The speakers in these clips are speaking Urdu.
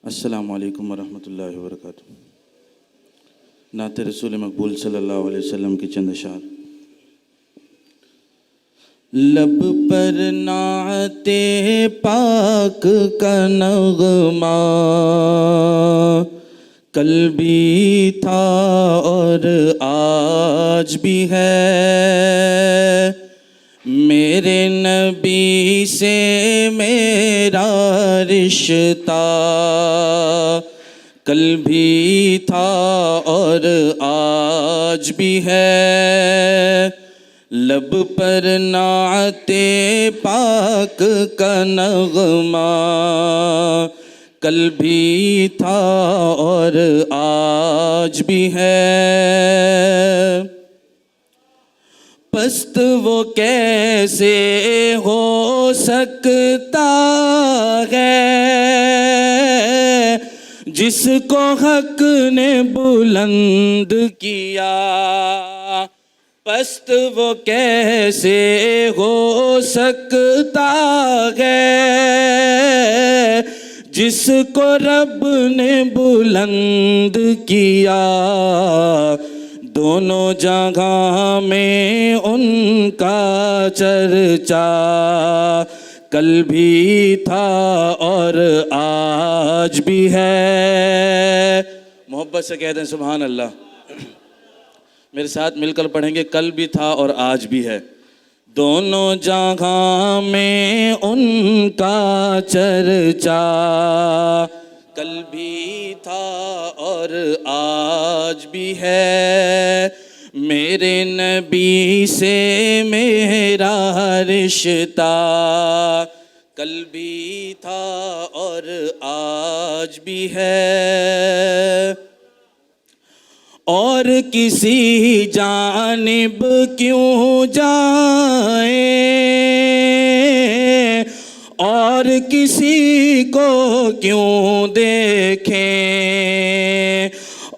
السلام علیکم ورحمۃ اللہ وبرکاتہ۔ نعت رسول مقبول صلی اللہ علیہ وسلم کی چند اشعار۔ لب پر نعت پاک کا نغمہ کل بھی تھا اور آج بھی ہے، میرے نبی سے میرا رشتہ کل بھی تھا اور آج بھی ہے، لب پر نعت پاک کا نغمہ کل بھی تھا اور آج بھی ہے، پست وہ کیسے ہو سکتا ہے جس کو حق نے بلند کیا، پست وہ کیسے ہو سکتا ہے جس کو رب نے بلند کیا، دونوں جگہ میں ان کا چرچا کل بھی تھا اور آج بھی ہے۔ محبت سے کہہ دیں سبحان اللہ، میرے ساتھ مل کر پڑھیں گے، کل بھی تھا اور آج بھی ہے، دونوں جگہ میں ان کا چرچا کل بھی تھا اور آج بھی ہے، میرے نبی سے میرا رشتہ کل بھی تھا اور آج بھی ہے، اور کسی جانب کیوں جائیں اور کسی کو کیوں دیکھیں،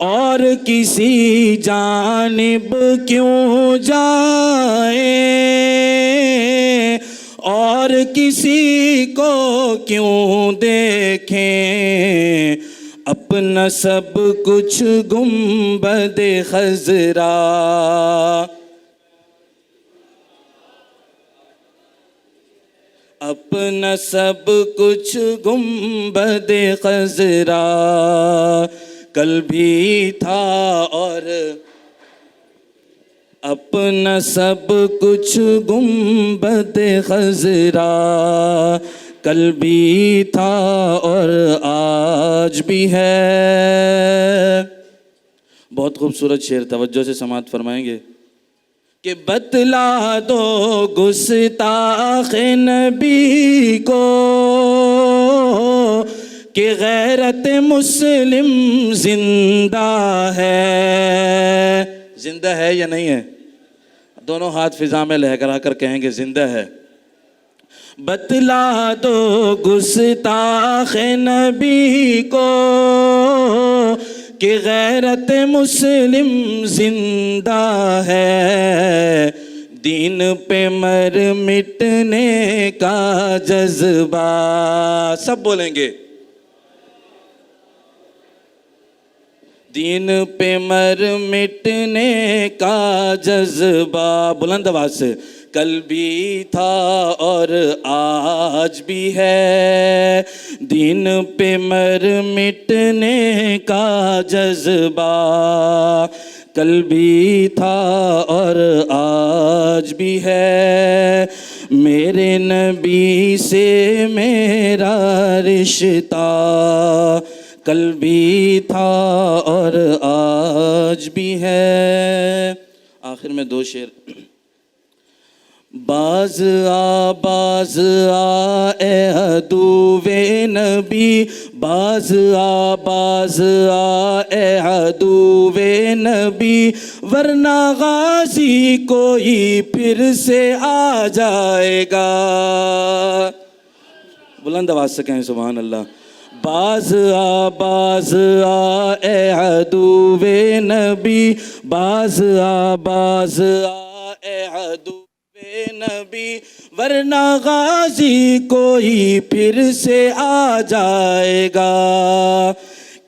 اور کسی جانب کیوں جائیں اور کسی کو کیوں دیکھیں، اپنا سب کچھ گنبد خضرا اپنا سب کچھ گنبد خضرا کل بھی تھا اور اپنا سب کچھ گنبد خضرا کل بھی تھا اور آج بھی ہے۔ بہت خوبصورت شعر، توجہ سے سماعت فرمائیں گے کہ بتلا دو گستاخ نبی کو کہ غیرت مسلم زندہ ہے، زندہ ہے یا نہیں ہے؟ دونوں ہاتھ فضا میں لہرا کر کہیں گے زندہ ہے۔ بتلا دو گستاخ نبی کو کہ غیرت مسلم زندہ ہے، دین پہ مر مٹنے کا جذبہ، سب بولیں گے دین پہ مر مٹنے کا جذبہ، بلند آواز سے کل بھی تھا اور آج بھی ہے، دین پہ مر مٹنے کا جذبہ کل بھی تھا اور آج بھی ہے، میرے نبی سے میرا رشتہ کل بھی تھا اور آج بھی ہے۔ آخر میں دو شعر۔ باز آ اے عدوِ نبی، باز آ اے عدوِ نبی، ورنہ غازی کوئی پھر سے آ جائے گا، بلند آواز سے کہیں سبحان اللہ۔ باز آ اے عدوِ نبی، باز آ اے عدوِ بے نبی ورنہ غازی کوئی پھر سے آ جائے گا،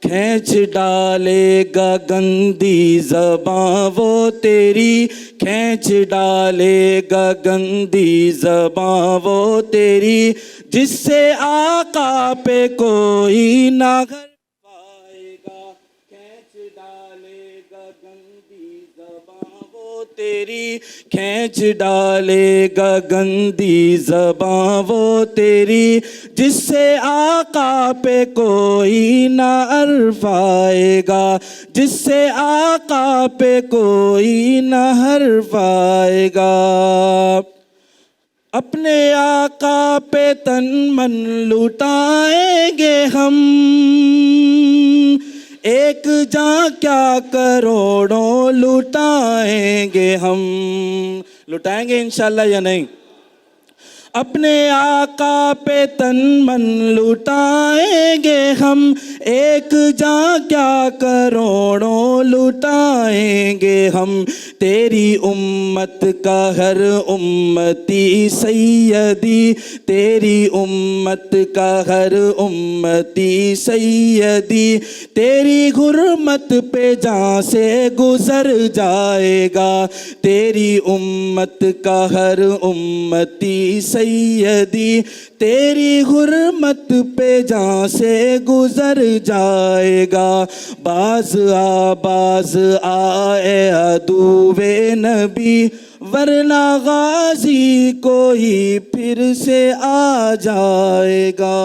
کھینچ ڈالے گا گندی زباں وہ تیری، کھینچ ڈالے گا گندی زباں وہ تیری، جس سے آقا پہ کوئی نہ گھر پائے گا، کھینچ ڈالے گا گندی زباں وہ تیری، کھینچ ڈالے گا گندی زباں وہ تیری، جس سے آقا پہ کوئی نہ عرف آئے گا، جس سے آقا پہ کوئی نہ حرف آئے گا۔ اپنے آقا پہ تن من لٹائیں گے ہم، ایک جاں کیا کروڑوں لٹائیں گے ہم، لٹائیں گے انشاءاللہ یا نہیں؟ اپنے آقا پہ تن من لٹائیں گے ہم، ایک جاں کیا کروڑوں لٹائیں گے ہم، تیری امت کا ہر امتی سیدی، تیری امت کا ہر امتی سیدی، تیری حرمت پہ جاں سے گزر جائے گا، تیری امت کا ہر امتی سیدی، تیری حرمت پہ جاں سے گزر جائے گا۔ باز آئے عدوِ نبی ورنہ غازی کوئی پھر سے آ جائے گا۔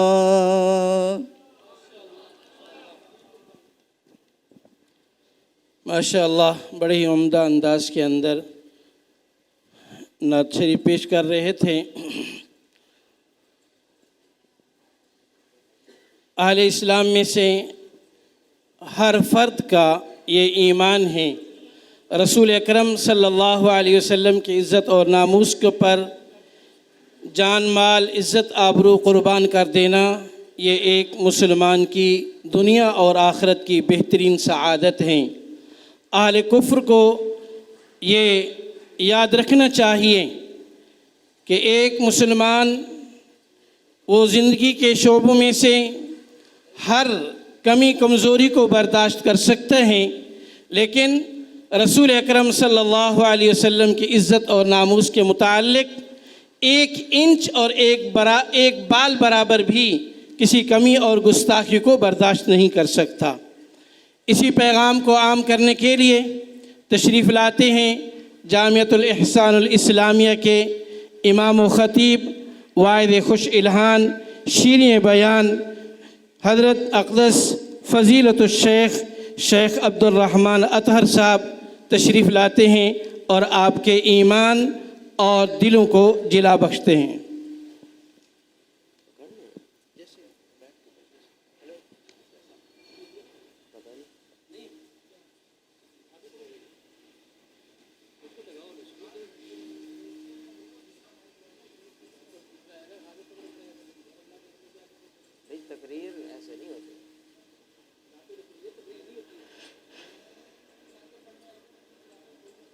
ماشاءاللہ بڑے ہی عمدہ انداز کے اندر نعت شریف پیش کر رہے تھے۔ اہل اسلام میں سے ہر فرد کا یہ ایمان ہے، رسول اکرم صلی اللہ علیہ وسلم کی عزت اور ناموس کے پر جان مال عزت آبرو قربان کر دینا یہ ایک مسلمان کی دنیا اور آخرت کی بہترین سعادت ہیں۔ اہل کفر کو یہ یاد رکھنا چاہیے کہ ایک مسلمان وہ زندگی کے شعبوں میں سے ہر کمی کمزوری کو برداشت کر سکتے ہیں، لیکن رسول اکرم صلی اللہ علیہ وسلم کی عزت اور ناموس کے متعلق ایک انچ اور ایک بال برابر بھی کسی کمی اور گستاخی کو برداشت نہیں کر سکتا۔ اسی پیغام کو عام کرنے کے لیے تشریف لاتے ہیں جامعۃ الاحسان الاسلامیہ کے امام و خطیب واعظ خوش الحان شیریں بیان حضرت اقدس فضیلت الشیخ شیخ عبد الرحمن اطہر صاحب تشریف لاتے ہیں اور آپ کے ایمان اور دلوں کو جلا بخشتے ہیں۔